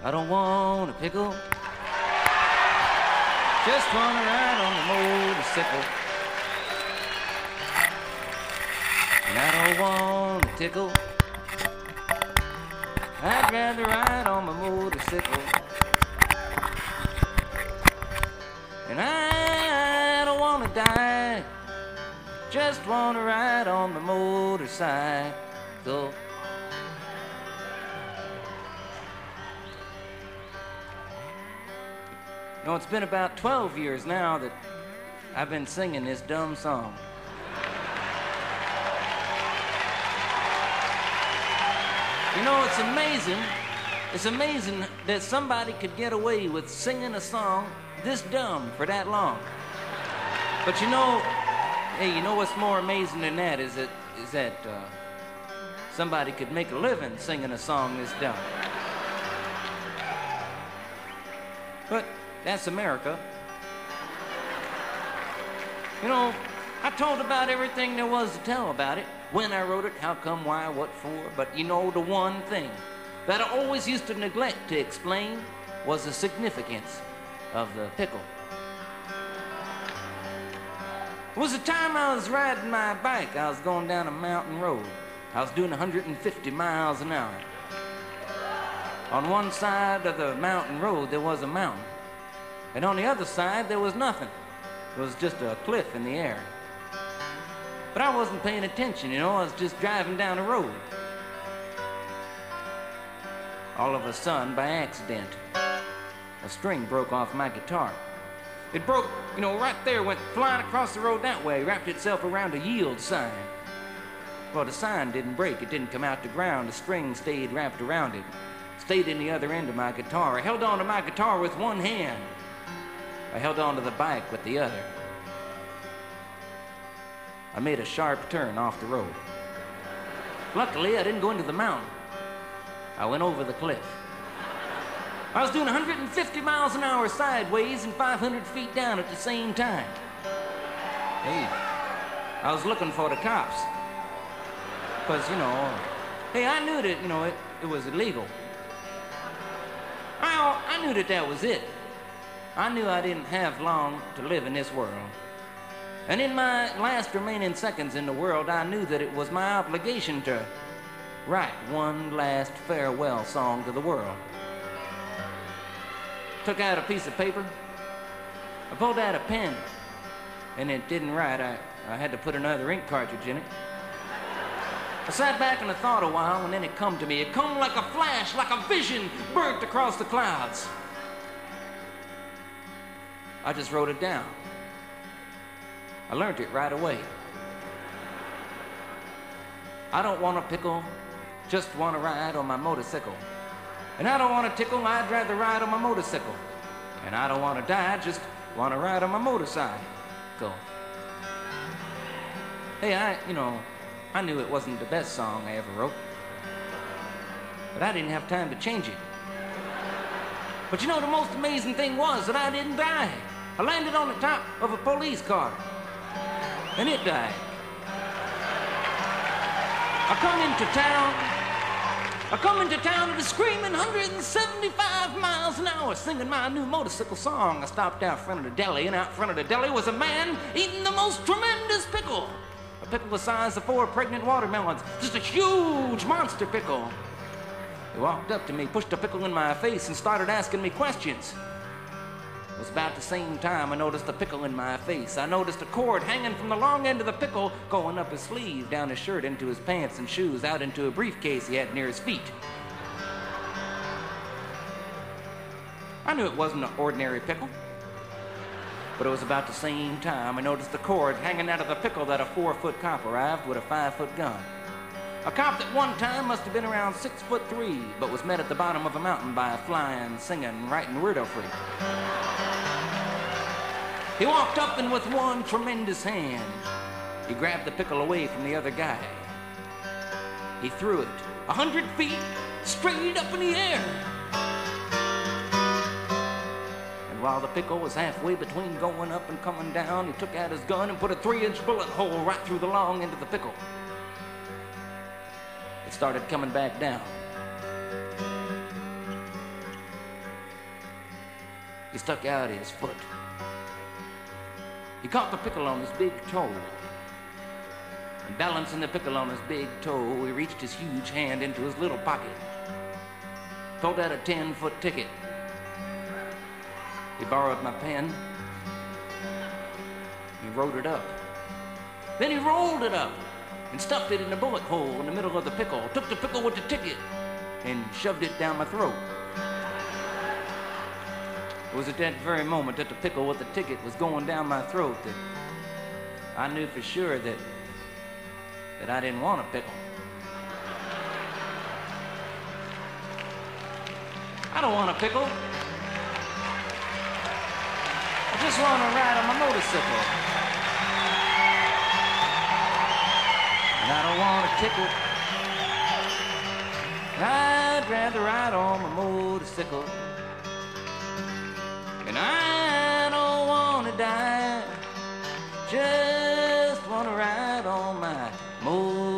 I don't want a pickle. Just wanna ride on the motorcycle. And I don't want a tickle. I'd rather ride on my motorcycle. And I don't wanna die. Just wanna ride on my motorcycle. You know, it's been about 12 years now that I've been singing this dumb song. You know, it's amazing. It's amazing that somebody could get away with singing a song this dumb for that long. But you know, hey, you know what's more amazing than that is that somebody could make a living singing a song this dumb. But that's America. You know, I told about everything there was to tell about it. When I wrote it, how come, why, what for. But you know, the one thing that I always used to neglect to explain was the significance of the pickle. It was the time I was riding my bike. I was going down a mountain road. I was doing 150 miles an hour. On one side of the mountain road, there was a mountain. And on the other side, there was nothing. It was just a cliff in the air. But I wasn't paying attention, you know. I was just driving down the road. All of a sudden, by accident, a string broke off my guitar. It broke, you know, right there, went flying across the road that way, wrapped itself around a yield sign. Well, the sign didn't break. It didn't come out the ground. The string stayed wrapped around it. Stayed in the other end of my guitar. I held on to my guitar with one hand. I held on to the bike with the other. I made a sharp turn off the road. Luckily, I didn't go into the mountain. I went over the cliff. I was doing 150 miles an hour sideways and 500 feet down at the same time. Hey, I was looking for the cops. Because, you know, hey, I knew that, you know, it was illegal. I knew that was it. I knew I didn't have long to live in this world. And in my last remaining seconds in the world, I knew that it was my obligation to write one last farewell song to the world. Took out a piece of paper. I pulled out a pen, and it didn't write. I had to put another ink cartridge in it. I sat back and I thought a while, and then it come to me. It come like a flash, like a vision burnt across the clouds. I just wrote it down. I learned it right away. I don't want a pickle, just want to ride on my motorcycle. And I don't want a tickle, I'd rather ride on my motorcycle. And I don't want to die, just want to ride on my motorcycle. Hey, I knew it wasn't the best song I ever wrote. But I didn't have time to change it. But you know, the most amazing thing was that I didn't die. I landed on the top of a police car, and it died. I come into town at a screaming 175 miles an hour, singing my new motorcycle song. I stopped out front of the deli, and out front of the deli was a man eating the most tremendous pickle. A pickle the size of 4 pregnant watermelons, just a huge monster pickle. He walked up to me, pushed a pickle in my face, and started asking me questions. It was about the same time I noticed a pickle in my face. I noticed a cord hanging from the long end of the pickle going up his sleeve, down his shirt, into his pants and shoes, out into a briefcase he had near his feet. I knew it wasn't an ordinary pickle. But it was about the same time I noticed the cord hanging out of the pickle that a 4-foot cop arrived with a 5-foot gun. A cop that one time must have been around 6'3", but was met at the bottom of a mountain by a flying, singing, writing weirdo freak. He walked up and with one tremendous hand, he grabbed the pickle away from the other guy. He threw it 100 feet straight up in the air. And while the pickle was halfway between going up and coming down, he took out his gun and put a 3-inch bullet hole right through the long end of the pickle. It started coming back down. he stuck out his foot. He caught the pickle on his big toe. And balancing the pickle on his big toe, he reached his huge hand into his little pocket, pulled out a 10-foot ticket. He borrowed my pen. He wrote it up. Then he rolled it up and stuffed it in the bullet hole in the middle of the pickle, took the pickle with the ticket and shoved it down my throat. It was at that very moment that the pickle with the ticket was going down my throat that I knew for sure that I didn't want a pickle. I don't want a pickle. I just want to ride on my motorcycle. And I don't want a ticket. I'd rather ride on my motorcycle. And I don't want to die. Just want to ride on my motorcycle.